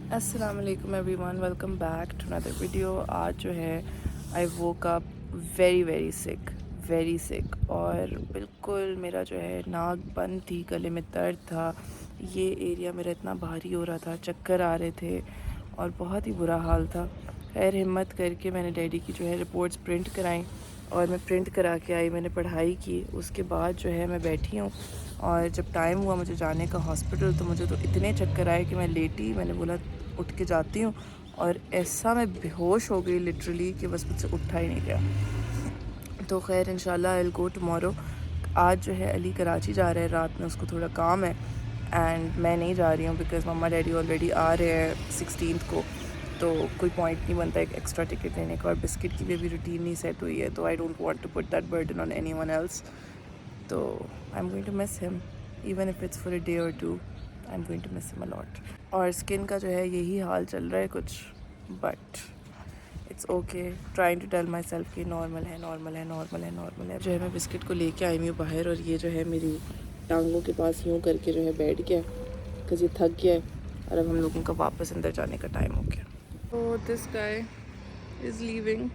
अस्सलाम वालेकुम everyone, welcome back to another video. आज जो है आई वोक अप वेरी सिक और बिल्कुल मेरा जो है नाक बंद थी, गले में दर्द था, ये एरिया मेरा इतना भारी हो रहा था, चक्कर आ रहे थे और बहुत ही बुरा हाल था। खैर हिम्मत करके मैंने डैडी की जो है रिपोर्ट्स प्रिंट कराई और मैं प्रिंट करा के आई, मैंने पढ़ाई की। उसके बाद जो है मैं बैठी हूँ और जब टाइम हुआ मुझे जाने का हॉस्पिटल तो मुझे तो इतने चक्कर आए कि मैं लेटी, मैंने बोला उठ के जाती हूँ, और ऐसा मैं बेहोश हो गई लिटरली कि बस मुझसे उठा ही नहीं गया। तो खैर इंशाल्लाह आई विल गो टुमारो। आज जो है अली कराची जा रहा है, रात में उसको थोड़ा काम है एंड मैं नहीं जा रही हूँ बिकॉज़ मम्मा डैडी ऑलरेडी आ रहे हैं 16 को, तो कोई पॉइंट नहीं बनता एक एक्स्ट्रा टिकट लेने का। और बिस्किट की भी अभी रूटीन नहीं सेट हुई है, तो I don't want to put that burden on anyone else. तो I am going to miss him even if it's for a day or two. I am going to miss him a lot. और skin का जो है यही हाल चल रहा है कुछ, but it's okay. Trying to tell myself कि नॉर्मल है। जो है मैं बिस्किट को लेके आई हुई हूँ बाहर, और ये जो है मेरी टांगों के पास यूँ करके जो है बैठ गया बिकॉज ये थक गया है, और अब हम लोगों का वापस अंदर जाने का टाइम हो गया। तो दिस गाय इज़ लीविंग,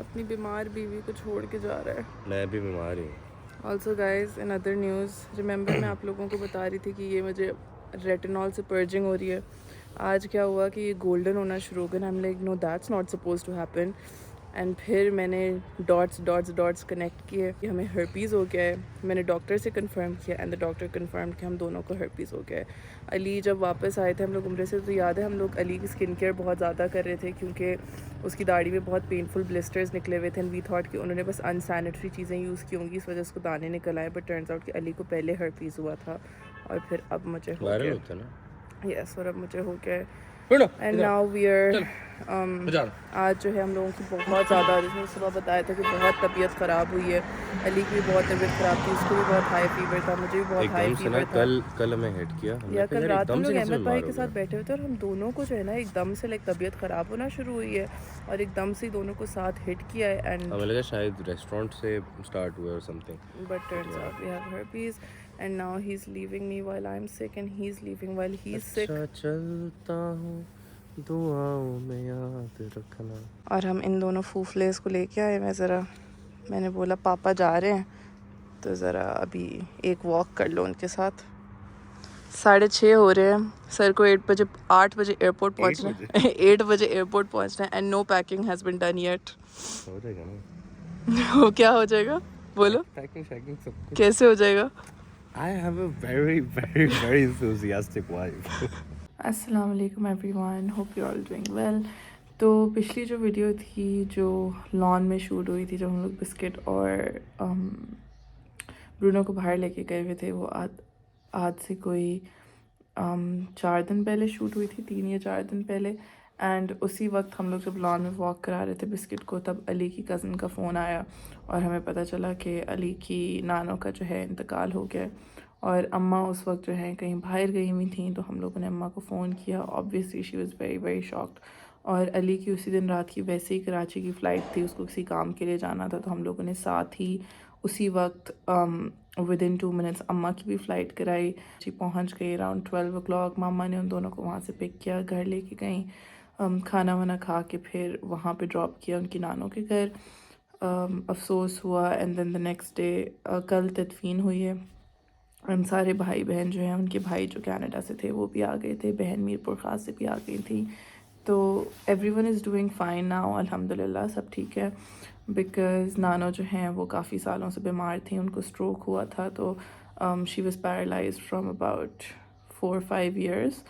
अपनी बीमार बीवी को छोड़ के जा रहा है। मैं भी बीमार हूँ। Also guys in other news, remember मैं आप लोगों को बता रही थी कि ये मुझे रेटिनॉल से पर्जिंग हो रही है। आज क्या हुआ कि ये गोल्डन होना शुरू हो गया। I am like no that's not suppose to happen. And फिर मैंने डॉट्स कनेक्ट किए कि हमें हर्पीज़ हो गया है। मैंने डॉक्टर से कंफर्म किया एंड द डॉक्टर कंफर्म कि हम दोनों को हर्पीज़ हो गया है। अली जब वापस आए थे हम लोग उम्र से, तो याद है हम लोग अली की स्किन केयर बहुत ज़्यादा कर रहे थे क्योंकि उसकी दाढ़ी में बहुत पेनफुल ब्लिस्टर्स निकले हुए थे एंड वी थॉट कि उन्होंने बस अनसैनिटरी चीज़ें यूज़ की होंगी, इस वजह से उसको दाने निकल आए। बट टर्न्स आउट कि अली को पहले हर्पीज़ हुआ था और फिर अब मुझे हो वायरल गया। होता है ना। यस, और अब मुझे हो गया है। चलो एंड इधर नाउ वी आर बजा। आज जो है हम लोगों की बहुत ज़्यादा, जैसे सुबह बताया था कि बहुत तबीयत ख़राब हुई है। अली की भी बहुत तबीयत ख़राब थी, उसको भी बहुत हाई फीवर था, मुझे भी बहुत हाई एकदम से ना फीवर था। कल हमें हिट किया, हमने या कहा कल यार रात हम एकदम लोग से कैसे अहमद भाई बीमार के हो साथ गया। बैठे हुए थे और हम दोनों को जो है ना एकदम से लाइक तबीयत ख़राब होना शुरू हुई है और एकदम से दोनों को साथ हिट किया है। एंड हमें लगा शायद रेस्टोरेंट से स्टार्ट हुआ और something. but turns out we have herpes and now he's leaving me while I'm sick and he's leaving while he's sick। अच्छा चलता हूँ, दुआओं में याद रखना। और हम इन दोनों फूफलेस को लेके आए। मैंने बोला पापा जा रहे हैं तो ज़रा अभी एक वॉक कर लो उनके साथ। 6:30 हो रहे हैं, सर को 8 बजे एयरपोर्ट 8 पहुंचना बजे है। 8 बजे एयरपोर्ट पहुंचना है and no packing has been done yet. हो जाएगा ना। वो क्या हो जाएगा बोलो, पैकिंग शैकिंग सब कुछ। कैसे हो जाएगा? I have a very enthusiastic wife। अस्सलाम वालेकुम everyone, hope you all doing well. तो पिछली जो वीडियो थी जो लॉन में शूट हुई थी, जब हम लोग बिस्किट और ब्रूनो को बाहर लेके गए हुए थे, वो आज से कोई 4 दिन पहले शूट हुई थी, 3 या 4 दिन पहले। एंड उसी वक्त हम लोग जब लॉन में वॉक करा रहे थे बिस्किट को, तब अली की कज़न का फ़ोन आया और हमें पता चला कि अली की नानों का जो है इंतकाल हो गया है। और अम्मा उस वक्त जो है कहीं बाहर गई हुई थी, तो हम लोगों ने अम्मा को फ़ोन किया। Obviously she was very shocked. और अली की उसी दिन रात की वैसे ही कराची की फ़्लाइट थी, उसको किसी काम के लिए जाना था, तो हम लोगों ने साथ ही उसी वक्त विदिन 2 मिनट्स अम्मा की भी फ़्लाइट कराई। जी पहुंच गई अराउंड 12 o'clock। मामा ने उन दोनों को वहाँ से पिक किया, घर लेके गई, खाना वाना खा के फिर वहाँ पे ड्रॉप किया उनकी नानों के घर। अफसोस हुआ। And then the next day कल तदफीन हुई है। हम सारे भाई बहन जो हैं, उनके भाई जो कनाडा से थे वो भी आ गए थे, बहन मीरपुर ख़ास से भी आ गई थी। तो everyone is doing fine now, अल्हम्दुलिल्लाह सब ठीक है। बिकॉज़ नानो जो हैं वो काफ़ी सालों से बीमार थी, उनको स्ट्रोक हुआ था, तो she was paralysed from about 4-5 years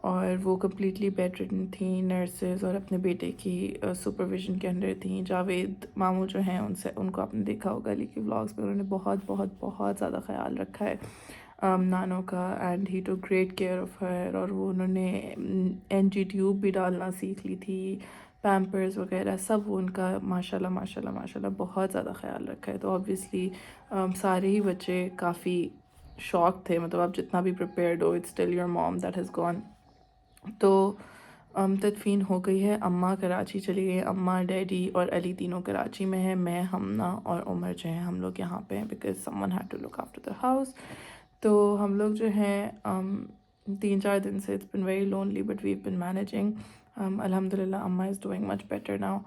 और वो कम्प्लीटली बेड रिडन थी। नर्सेज और अपने बेटे की सुपरविज़न के अंडर थी। जावेद मामू जो हैं, उनसे उनको आपने देखा होगा अली के व्लॉग्स में, उन्होंने बहुत ज़्यादा ख्याल रखा है नानो का। And he took great care of her. और वो उन्होंने एनजी ट्यूब भी डालना सीख ली थी, पैम्पर्स वगैरह सब वो उनका माशाल्लाह बहुत ज़्यादा ख्याल रखा है। तो ऑब्वियसली सारे ही बच्चे काफ़ी शॉक थे, मतलब आप जितना भी प्रिपेयर्ड हो, it's still your mom that has gone. तो तदफीन हो गई है। अम्मा कराची चली गई, अम्मा डैडी और अली तीनों कराची में है। मैं, हमना और उमर जो है हम लोग यहाँ पे हैं because someone had to look after the house. तो हम लोग जो हैं 3-4 दिन से it's been very lonely but we been managing. अल्हम्दुलिल्लाह अम्मा is doing much better now.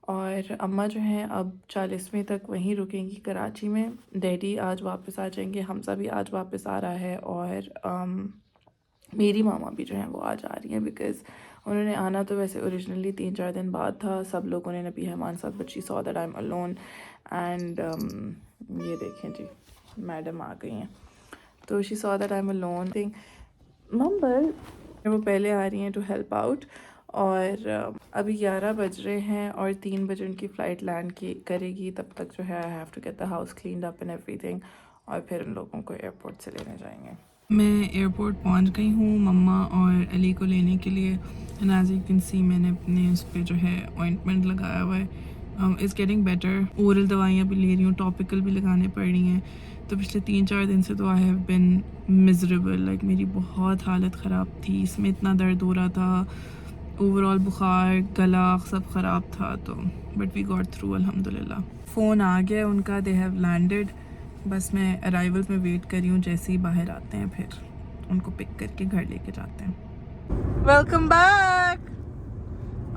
और अम्मा जो हैं अब 40वीं तक वहीं रुकेंगी कराची में। डैडी आज वापस आ जाएंगे, हमजा भी आज वापस आ रहा है, और मेरी मामा भी जो हैं वो आज आ रही हैं बिकॉज़ उन्होंने आना तो वैसे ओरिजिनली 3-4 दिन बाद था। सब लोगों ने नबी है हमारे साथ, but she saw that I am alone and ये देखें जी मैडम आ गई हैं। तो she saw that I am alone thing मम्बर वो पहले आ रही हैं टू हेल्प आउट। और अभी 11 बज रहे हैं और 3 बजे उनकी फ़्लाइट लैंड की करेगी। तब तक जो है I have to get the house cleaned up and everything, और फिर उन लोगों को एयरपोर्ट से लेने जाएंगे। मैं एयरपोर्ट पहुंच गई हूँ मम्मा और अली को लेने के लिए। And as you can see मैंने अपने उस पर जो है ऑइंटमेंट लगाया हुआ है। Is getting better. ओरल दवाइयाँ भी ले रही हूँ, टॉपिकल भी लगाने पड़ रही हैं। तो पिछले 3-4 दिन से तो I have been miserable, like मेरी बहुत हालत ख़राब थी। इसमें इतना दर्द हो रहा था, ओवरऑल बुखार, गला सब ख़राब था। तो बट वी गॉट थ्रू अल्हम्दुलिल्लाह। फ़ोन आ गया उनका, दे हैव लैंडेड। बस मैं अराइवल में वेट कर रही हूँ, जैसे ही बाहर आते हैं फिर उनको पिक करके घर लेके जाते हैं। Welcome back.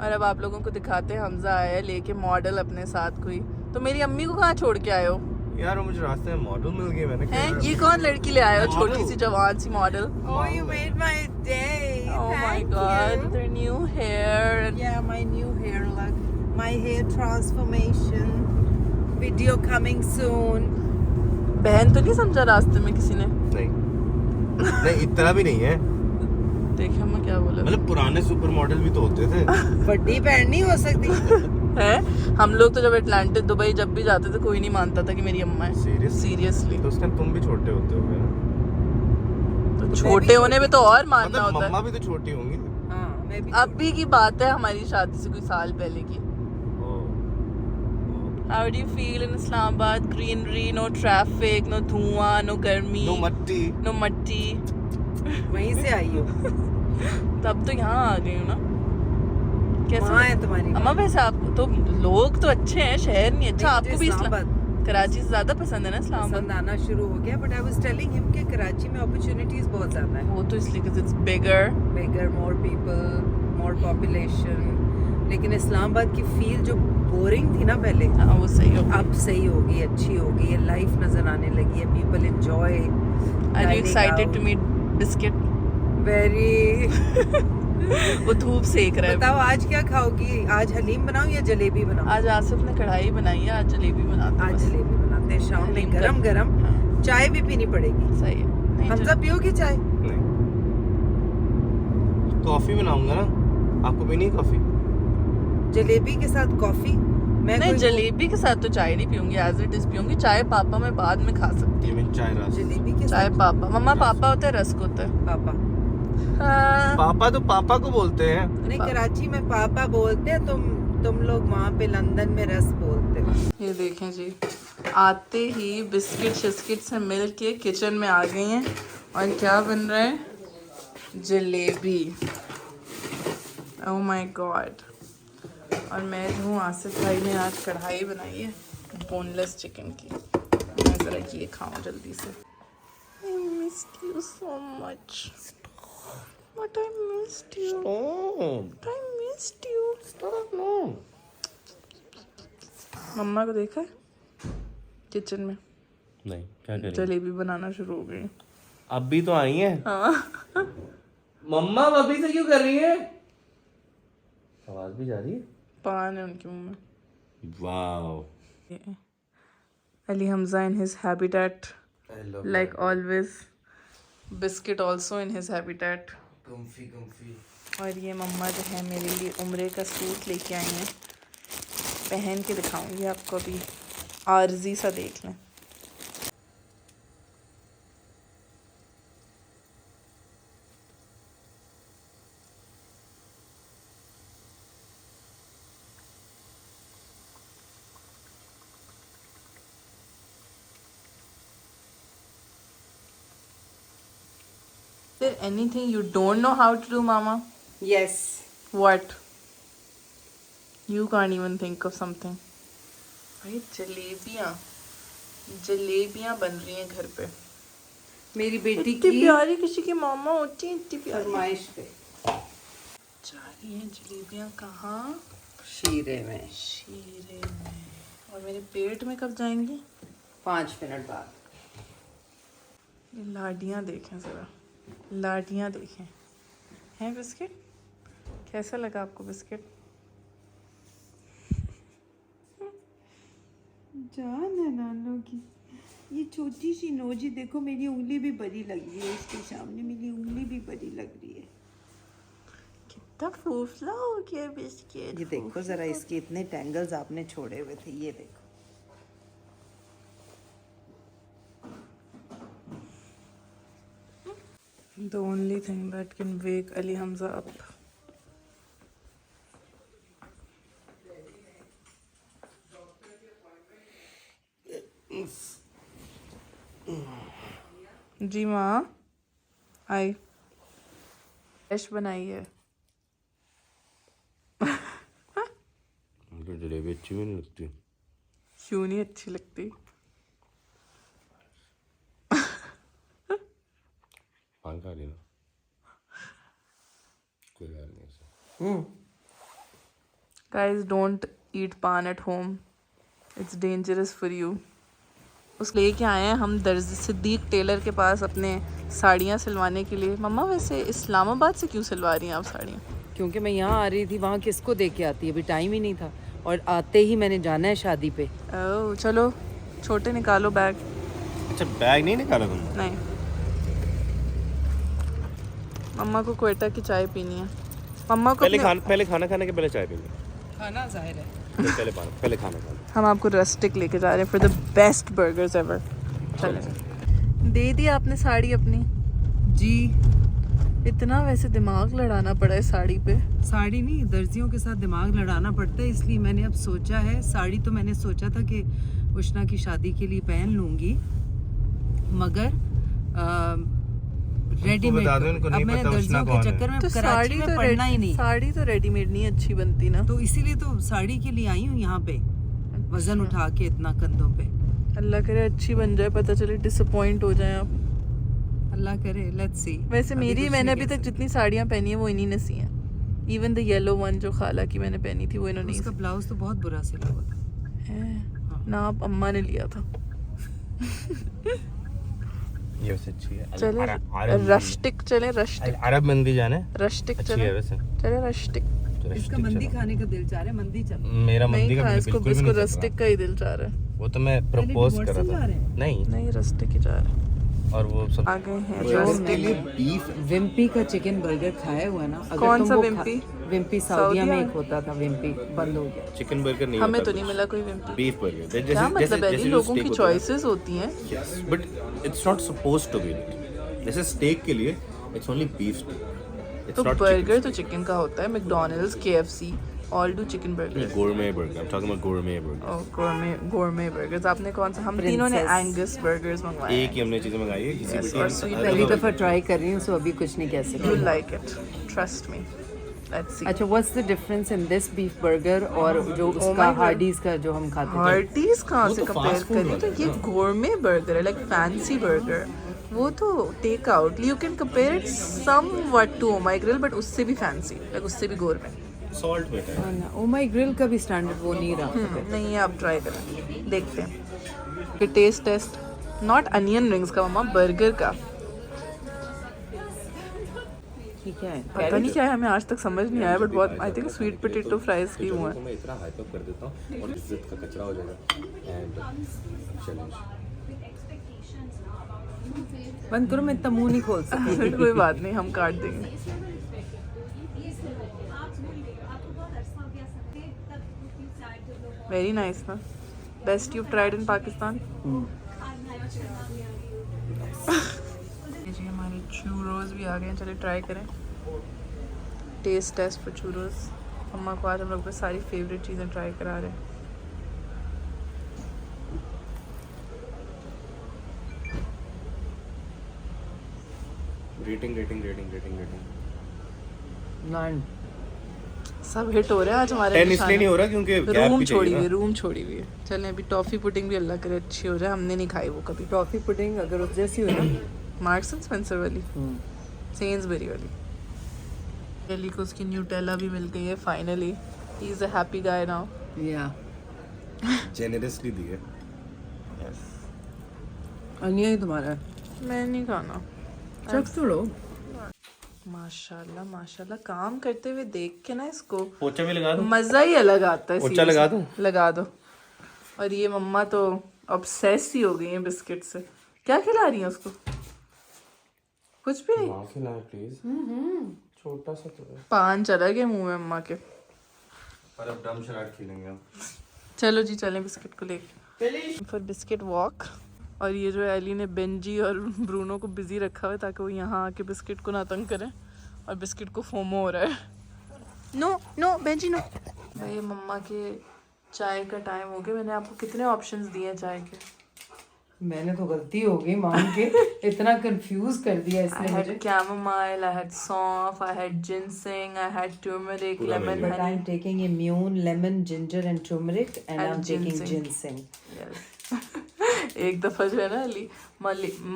और अब आप लोगों को दिखाते हैं हमजा आया है लेके मॉडल अपने साथ कोई। तो मेरी अम्मी को कहाँ छोड़ के आए हो यार? वो मुझे रास्ते में मॉडल मिल गई, मैंने हैं? ये कौन लड़की ले आए हो? छोटी सी जवान सी model. Oh, you made my day. Oh my Thank god, you. their new hair. Yeah, my new hair look. My hair transformation. Video coming soon. बहन तो नहीं समझा रास्ते में किसी ने? नहीं इतना भी नहीं है। देखिए मैं क्या बोला। मतलब पुराने सुपर मॉडल भी तो होते थे। बड़ी बहन नहीं हो सकती। है हम लोग तो जब अटलांटिस दुबई जब भी जाते थे कोई नहीं मानता था कि मेरी अम्मा है। सीरियसली। तो उस टाइम तुम भी छोटे होते होगे ना? तो छोटे होने में तो और मानना मतलब होता है। मम्मा भी तो छोटी होंगी। हाँ, मैं भी। अभी की बात है हमारी शादी से कोई साल पहले की। How do you feel in Islamabad? Greenery, no traffic, no धुआं, no गर्मी, नो मट्टी, no मट्टी। वहीं से आई हो। तब तो यहाँ आ गई हूँ ना। कैसे वहाँ है तुम्हारी अम्मा? वैसे आपको तो लोग तो अच्छे हैं, शहर नहीं अच्छा। आपको भी इस्लामाबाद कराची से ज्यादा पसंद है ना इस्लामाबाद? पसंद आना शुरू हो गया, but I was telling him कि कराची में अपॉर्चुनिटीज बहुत ज्यादा है। वो तो इसलिए कि it's bigger, more people, more population. लेकिन इस्लामाबाद की फील जो बोरिंग थी ना पहले, हाँ वो सही हो। अब सही होगी, अच्छी होगी है, लाइफ नजर आने लगी है, people enjoy. Are you excited to meet biscuit? Very. वो धूप सेक रहा है। बताओ आज क्या खाओगी? आज हलीम बनाऊं या जलेबी बनाऊं? आज आसिफ ने कढ़ाई बनाई है, आज जलेबी बनाते हैं। आज जलेबी बनाते हैं शाम में हलीम गरम गरम। हाँ। चाय भी पीनी पड़ेगी। सही है। नहीं, हमजा पियोगी चाय? नहीं कॉफी बनाऊंगा ना। आपको पीनी है कॉफी? जलेबी के साथ कॉफी? मैं नहीं कोई जलेबी के साथ तो चाय नहीं पीऊंगी, एज इट इज पीऊंगी। चाय पापा मैं बाद में खा सकती ये मैं चाय रस। जलेबी के चाय साथ पापा मम्मा पापा होता है, रस्क होता है। पापा। हाँ। पापा तो पापा को बोलते हैं। नहीं, कराची में पापा बोलते हैं, तुम लोग वहाँ पे लंदन में रस बोलते हो। ये देखें जी, आते ही बिस्किट शिस्किट से मिल के किचन में आ गई हैं। और क्या बन रहा है? जलेबी। Oh my God. और मैं जो हूँ, आसिफ भाई ने आज कढ़ाई बनाई है बोनलेस चिकन की। मैं ज़रा ये खाऊं जल्दी से। I missed you so much. But I missed you. Stop. I missed you. Stop. No. मम्मा को देखा है किचन में नहीं, क्या करें? जलेबी बनाना शुरू हो गई। अब भी तो आई हैं। हाँ। मम्मा अभी से क्यों कर रही है? आवाज भी जा रही है। पान है उनके मुंह में। Wow. Ali Hamza in his habitat, I love like always. Biscuit also in his habitat. Comfy, comfy. और ये मम्मा जो है मेरे लिए उम्रे का सूट लेके आई हैं, पहन के दिखाऊंगी आपको, अभी आर्जी सा देख लें। Is there anything you don't know how to do, Mama? Yes. What? You can't even think of something. भाई जलेबियाँ बन रही हैं घर पे। मेरी बेटी इतनी की प्यारी किसी की मामा होती है, इतनी प्यारी। फरमाइश पे जा रही हैं जलेबियाँ कहाँ? शीरे में। शीरे में। और मेरे पेट में कब जाएंगी? 5 मिनट बाद। ये लाडियाँ देखें ज़रा, लाडियाँ देखें। हैं बिस्किट? कैसा लगा आपको बिस्किट? जान है नानो की। ये छोटी सी नोजी देखो, मेरी उंगली भी बड़ी लग रही है इसके सामने, मेरी उंगली भी बड़ी लग रही है। कितना फूफला हो गया बिस्किट। ये देखो जरा, इसके इतने टैंगल्स आपने छोड़े हुए थे, ये देखो। The only thing that can wake Ali Hamza up. जी माँ, आई फ्रेश बनाई है। मुझे जलेबी अच्छी भी नहीं लगती। क्यों नहीं अच्छी लगती? पान खा लेना, कोई बात नहीं ऐसा। Guys, don't eat pan at home. It's dangerous for you. उस लेके आए हैं हम दर्ज सिद्दीक टेलर के पास अपने साड़ियाँ सिलवाने के लिए। मम्मा वैसे इस्लामाबाद से क्यों सिलवा रही हैं आप साड़ियाँ? क्योंकि मैं यहाँ आ रही थी, वहाँ किसको दे के आती, अभी टाइम ही नहीं था, और आते ही मैंने जाना है शादी पे। ओह चलो, छोटे निकालो बैग। अच्छा बैग नहीं निकाला तुमने? नहीं, मम्मा को क्वेटा की चाय पीनी है। मम्मा को पहले खाना खाने के पहले चाय पीनी। खाना जाहिर है। पहले खाना खाना। हम आपको रस्टिक लेके जा रहे हैं for the best burgers ever. चलें। दे दी आपने साड़ी अपनी? जी। इतना वैसे दिमाग लड़ाना पड़ा है साड़ी पे। साड़ी नहीं, दर्जियों के साथ दिमाग लड़ाना पड़ता है, इसलिए मैंने अब सोचा है, साड़ी तो मैंने सोचा था कि उष्णा की शादी के लिए पहन लूँगी, मगर रेडीमेड। अब मैंने दर्जियों के चक्कर में कराची में पढ़ना ही नहीं। साड़ी तो रेडीमेड नहीं अच्छी बनती ना, तो इसीलिए तो साड़ी के लिए आई हूँ यहाँ पे, वजन उठा के इतना कंधों पे। अल्लाह करे अच्छी बन जाए, पता चले डिसअपॉइंट हो जाए आप। अल्लाह करे, लेट्स सी। वैसे मैंने अभी तक जितनी साड़ियाँ पहनी है वो इन्हीं ने सी हैं। इवन द येलो वन जो खाला की मैंने पहनी थी वो इन्होंने। उसका ब्लाउज तो बहुत बुरा सिला हुआ था। ना आप अम्मा ने लिया था। ये वैसे अच्छी है। चले रस्टिक, चले रस्टिक। अरब मंदी जाने। रस्टिक अच्छी चले है वैसे। चले रस्टिक। इसका मंदी खाने का दिल चाह रहा है, मंदी चलो। मेरा मंदी नहीं का खा, इसको बिल्कुल भी नहीं रस्टिक का ही दिल चाह रहा है। वो तो मैं प्रपोज कर रहा था। नहीं नहीं, रस्टिक ही जा रहा है। और वो सब आ गए हैं जो रस्टिक। विम्पी का चिकन बर्गर खाया हुआ है ना? अगर कौन तुम सा वो विम्पी? विम्पी सऊदीया में एक होता था, विम्पी बंद हो गया। चिकन बर्गर नहीं हमें होता तो नहीं मिला कोई विम्पी। Beef burger. क्या मतलब है? लोगों की चॉइसेस होती हैं। Yes but it's not supposed to be. जैसे स्टेक के लिए it's only beef steak, it's तो नॉट बर्गर तो चिकन का होता है। McDonald's, KFC all do chicken burger. Gourmet burger. I am talking about gourmet burger. Gourmet burgers. आपने कौन सा? हम तीनों ने एंगस बर्गर्स मंगवाए। एक ही हमने चीजें मंगाई है किसी Yes, भी और sweet पहली दफा ट्राई कर रही हूँ, सो अभी कुछ नहीं कह You सकती। like it, trust me. Let's see. अच्छा, what's the difference in this beef burger और जो उसका my God. हार्डीज का जो हम खाते थे? हार्डीज कहाँ से तो कंपेयर fast food करें? तो ये गोरमे बर्गर है, लाइक फैंसी बर्गर। वो तो take out. You can compare it something to Oh My Grill, but उससे भी फैंसी, लाइक उससे भी गोरमे। सॉल्ट में है। ओ माय ग्रिल का भी स्टैंडर्ड वो नहीं रहा। नहीं, आप ट्राई करें, देखते हैं। फिर टेस्ट नॉट अनियन रिंग्स का मम्मा, बर्गर का। ठीक है, पता नहीं क्या है, हमें आज तक समझ नहीं आया, बट बहुत I think sweet potato fries की हुआ है। मैं इतना हाइप अप कर देता हूँ और इज्जत का कचरा हो जाएगा। एंड चैलेंज बंद करो, मैं इतना मुंह नहीं खोल सकती। कोई बात नहीं, हम काट देंगे। वेरी नाइस ना, best you tried in Pakistan. जी हमारे चूरोज भी आ गए हैं, चलिए ट्राई करें। Taste for churros. अम्मा को आज हम लोग सारी फेवरेट चीज़ें ट्राई करा रहे हैं। रेटिंग। सब हिट हो रहे हैं आज हमारे। 10 इसलिए नहीं हो रहा क्योंकि गैप रूम भी छोड़ी हुई चाहिए है, रूम छोड़ी हुई है। चलें अभी टॉफ़ी पुडिंग भी अल्लाह करे अच्छी हो जाए, हमने नहीं खाई वो कभी। टॉफी पुडिंग अगर उस जैसी हो ना मार्क्स एंड स्पेंसर वाली, सेन्सबरी वाली। एली को उसकी न्यूटेला भी मिल गई है finally. He is a happy guy now. या जेनरसली दी है। अनिया ही तुम्हारा है, मैं नहीं खाना। चख तो लो। माशाल्लाह माशाल्लाह, काम करते हुए देख के ना इसको पोछा भी लगा दूं? मजा ही अलग आता है। पोछा लगा दूं? लगा दो। और ये मम्मा तो ऑब्सेस ही हो गई है बिस्किट से। क्या खिला रही है उसको? कुछ भी नहीं। खिलाएं प्लीज। छोटा सा तो है। पान चला गया मुंह में अम्मा के। पर अब डम शराट खेलेंगे हम। चलो जी चलें बिस्किट को लेके फिर बिस्किट वॉक। और ये जो एली ने बेंजी और ब्रूनो को बिजी रखा हुआ है ताकि वो यहाँ आके बिस्किट को ना तंग करें। और बिस्किट को फोमो हो रहा है। No no Benji no. भाई मम्मा के चाय का टाइम हो गया। मैंने आपको कितने ऑप्शंस दिए हैं चाय के? मैंने तो गलती हो गई मांग के, इतना कंफ्यूज कर दिया I इसने had मुझे। chamomile, I had saunt, I had ginseng, I had turmeric, lemon, But honey. I'm taking immune, lemon, ginger and turmeric and And I'm taking ginseng. ginseng. Yes. एक दफा जो है ना अली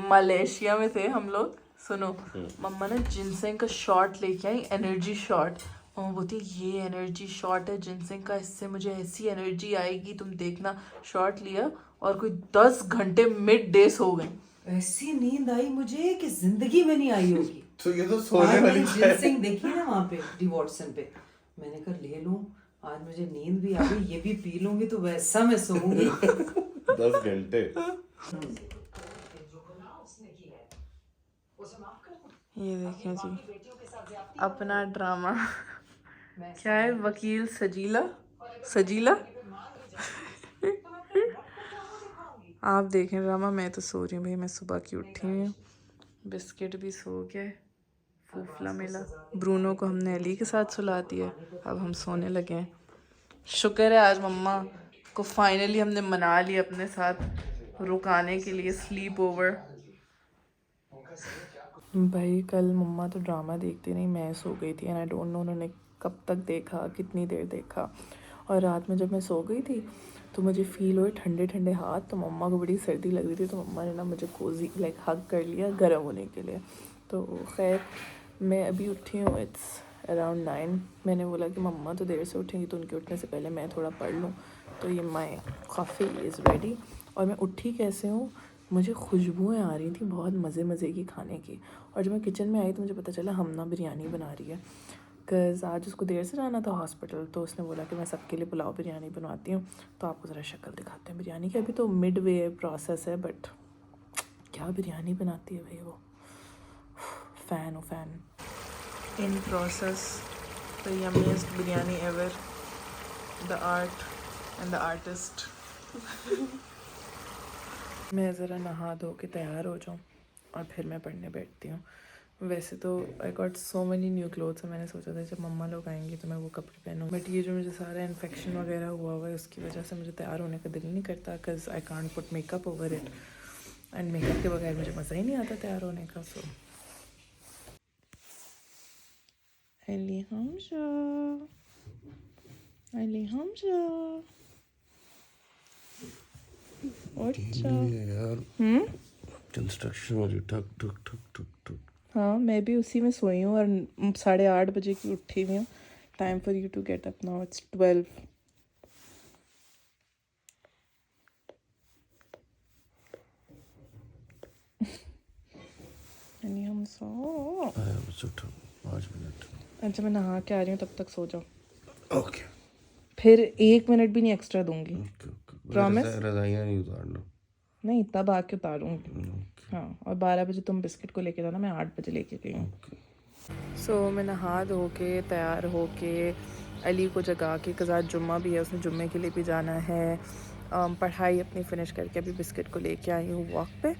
मलेशिया में थे हम लोग। सुनो, मम्मा ने जिनसेंग का शॉट लेके आई, एनर्जी शॉट। मम्मा बोलती ये एनर्जी शॉट है जिनसेंग का, इससे मुझे ऐसी एनर्जी आएगी तुम देखना। शॉट लिया और कोई 10 घंटे मिड डे सो गए। ऐसी नींद आई मुझे कि जिंदगी में नहीं आई होगी। तो ये तो सोने आज वाली मैंने जिनसेंग देखी ना वहाँ पे डी वॉटसन पे, मैंने कहा ले लूं, आज मुझे नींद भी आ गई, ये भी पी लूंगी तो वैसा मैं सोऊंगी। 10 घंटे। ये देखें जी अपना ड्रामा। क्या है? वकील सजीला सजीला। आप देखें ड्रामा। मैं तो सो रही हूँ भाई, मैं सुबह की उठी हुई हूँ। बिस्किट भी सो गया है, फूफला मिला। ब्रूनो को हमने अली के साथ सुला दिया। अब हम सोने लगे हैं। शुक्र है आज मम्मा को फाइनली हमने मना लिया अपने साथ रुकाने के लिए स्लीप ओवर। भाई कल मम्मा तो ड्रामा देखती नहीं, मैं सो गई थी। एंड आई डोंट नो उन्होंने कब तक देखा, कितनी देर देखा। और रात में जब मैं सो गई थी तो मुझे फ़ील हुए ठंडे ठंडे हाथ। तो मम्मा को बड़ी सर्दी लग रही थी तो मम्मा ने ना मुझे कोजी लाइक हग कर लिया गर्म होने के लिए। तो खैर मैं अभी उठी हूँ, इट्स अराउंड 9। मैंने बोला कि मम्मा तो देर से उठेंगी तो उनके उठने से पहले मैं थोड़ा पढ़ लूँ। तो ये माई कॉफ़ी इज़ रेडी। और मैं उठी कैसे हूँ, मुझे खुशबुएँ आ रही थी बहुत मज़े मज़े की खाने की। और जब मैं किचन में आई तो मुझे पता चला हमना बिरयानी बना रही है। बिकॉज़ आज उसको देर से जाना था हॉस्पिटल, तो उसने बोला कि मैं सबके लिए पुलाव बिरयानी बनवाती हूँ। तो आपको ज़रा शक्ल दिखाते हैं बिरयानी की। अभी तो मिड वे प्रोसेस है बट क्या बिरयानी बनाती है भाई वो। फ़ैन हो fan. In process the yummiest biryani ever, the art and the artist. मैं ज़रा नहा धो के तैयार हो जाऊँ और फिर मैं पढ़ने बैठती हूँ। वैसे तो I got so many new clothes. मैंने सोचा था जब मम्मा लोग आएंगे तो मैं वो कपड़े पहनूँ। बट ये जो मुझे सारा इन्फेक्शन वगैरह हुआ है उसकी वजह से मुझे तैयार होने का दिल नहीं करता। Because I can't put makeup over it. And makeup के बगैर मुझे मज़ा ही नहीं आता तैयार होने का। सो अली हमजा यार कंस्ट्रक्शन वाली ठक ठक ठक ठक ठक। हाँ मैं भी उसी में सोई हूँ और 8:30 बजे की उठी हुई हूँ। Time for you to get up now, it's 12। हम सो 5 मिनट। अच्छा मैं नहा के आ रही हूँ, तब तक सो जाओ। ओके फिर 1 मिनट भी नहीं एक्स्ट्रा दूंगी। प्रॉमिस? रजाइयाँ नहीं उतारना। नहीं तब आके उतारूंगी। हाँ और 12 बजे तुम बिस्किट को लेके जाना, मैं 8 बजे लेके गई हूँ। सो मैं नहा धो के तैयार हो के अली को जगा के, कज़ा जुम्मा भी है, उसने जुम्मे के लिए भी जाना है। पढ़ाई अपनी फ़िनिश करके अभी बिस्किट को लेके आई हूँ वॉक पे।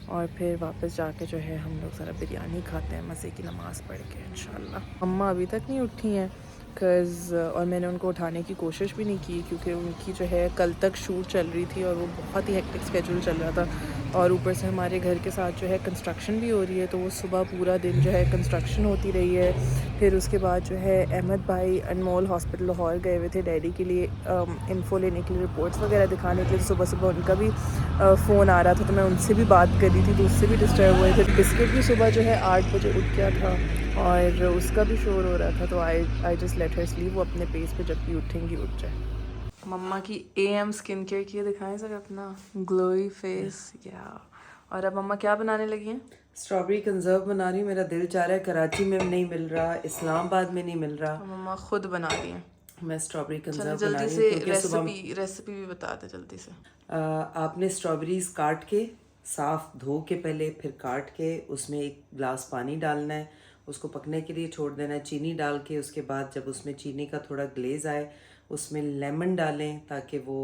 और फिर वापस जाके जो है हम लोग ज़रा बिरयानी खाते हैं मज़े की नमाज़ पढ़ के इंशाल्लाह। अम्मा अभी तक नहीं उठी हैं बिकॉज़ और मैंने उनको उठाने की कोशिश भी नहीं की क्योंकि उनकी जो है कल तक शूट चल रही थी और वो बहुत ही हेक्टिक स्केड्यूल चल रहा था। और ऊपर से हमारे घर के साथ जो है कंस्ट्रक्शन भी हो रही है, तो वो सुबह पूरा दिन जो है कंस्ट्रक्शन होती रही है। फिर उसके बाद जो है अहमद भाई अनमोल हॉस्पिटल लाहौर गए हुए थे डैडी के लिए इन्फो लेने के लिए, रिपोर्ट्स वगैरह दिखाने के लिए। सुबह सुबह उनका भी फ़ोन आ रहा था, तो मैं उनसे भी बात कर रही थी, तो उससे भी डिस्टर्ब हुए थे। बिस्किट भी सुबह जो है 8 बजे उठ गया था और उसका भी शोर हो रहा था, तो I just let her sleep, वो अपने पेस पे जब भी उठेंगी उठ जाए। मम्मा की AM स्किन केयर की दिखाएं सर अपना ग्लोई फेस या। और अब मम्मा क्या बनाने लगी हैं? स्ट्रॉबेरी कंजर्व बना रही हूँ। मेरा दिल चाह रहा है, कराची में नहीं मिल रहा, इस्लामाबाद में नहीं मिल रहा, तो मम्मा खुद बना रही हैं। मैं स्ट्रॉबेरी कंजर्व बना जल्दी रही से हूँ क्योंकि सुबह रेसिपी भी बता दे जल्दी से। आपने स्ट्रॉबेरीज काट के साफ धो के पहले, फिर काट के उसमें 1 गिलास पानी डालना है, उसको पकने के लिए छोड़ देना है। चीनी डाल के उसके बाद जब उसमें चीनी का थोड़ा ग्लेज आए, उसमें लेमन डालें ताकि वो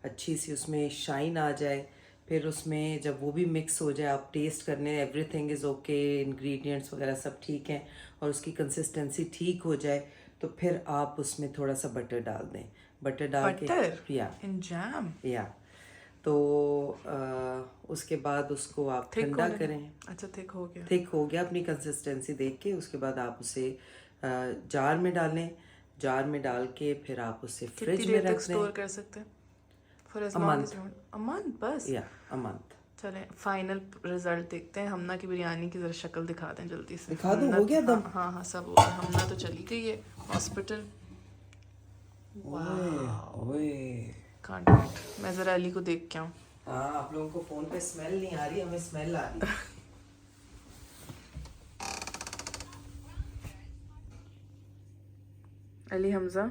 अच्छी सी उसमें शाइन आ जाए। फिर उसमें जब वो भी मिक्स हो जाए, आप टेस्ट करने, एवरीथिंग इज़ ओके, इंग्रेडिएंट्स वगैरह सब ठीक हैं और उसकी कंसिस्टेंसी ठीक हो जाए, तो फिर आप उसमें थोड़ा सा बटर डाल दें। बटर डाल के या इन जैम या तो उसके बाद उसको आप ठंडा करें। अच्छा थिक हो गया। थिक हो गया अपनी कंसिस्टेंसी देख के, उसके बाद आप उसे जार में डालें। जार में डाल के फिर आप उसे फ्रिज में रख दें। स्टोर कर सकते हैं? फॉर एज अ मंथ बस? या अ मंथ। चलें फाइनल रिजल्ट देखते हैं। हमना की बिरयानी की जरा शक्ल दिखा दें जल्दी से। दिखा दूं? हो गया दम? हाँ हाँ सब हो गया। हमना तो चली गई है हॉस्पिटल। ओए कांट वेट, मैं जरा अली को देख के आऊँ। हाँ, आप लोगों को फोन पे स्मेल नहीं आ रही, हमें स्मेल आ रही है। Ali Hamza,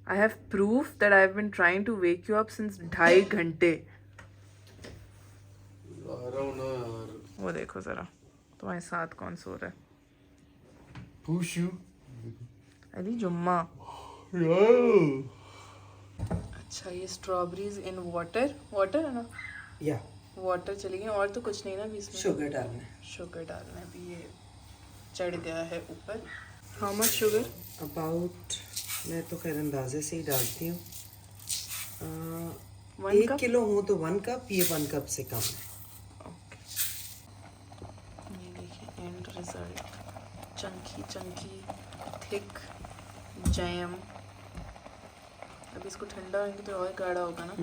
I have proof that I have been trying to wake you up since 2.5 घंटे। वो देखो जरा तुम्हारे साथ कौन सो रहा है। Push you. अली जुम्मा। अच्छा ये स्ट्रॉबेरीज इन वाटर है ना? या वाटर चली गई और तो कुछ नहीं ना अभी इसमें? शुगर डालना है। शुगर डालना है। अभी ये चढ़ गया है ऊपर। How much sugar? अबाउट, मैं तो खैर अंदाजे से ही डालती हूँ। 1 1 किलो हो तो 1 कप, ये 1 कप से कम है। ओके ये देखिए and result, Chunky thick jam. अब इसको ठंडा होंगे तो और गाढ़ा होगा ना।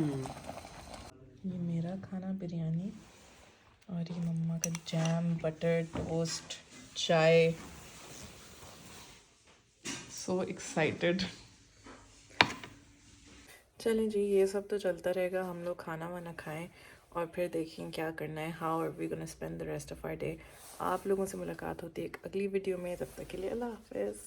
ये मेरा खाना बिरयानी और ये मम्मा का जैम, बटर, टोस्ट, चाय। So excited. चलें जी, ये सब तो चलता रहेगा। हम लोग खाना वाना खाएं और फिर देखें क्या करना है। How are we gonna spend the rest of our day. आप लोगों से मुलाकात होती है एक अगली वीडियो में। तब तक के लिए अल्लाह हाफिज़।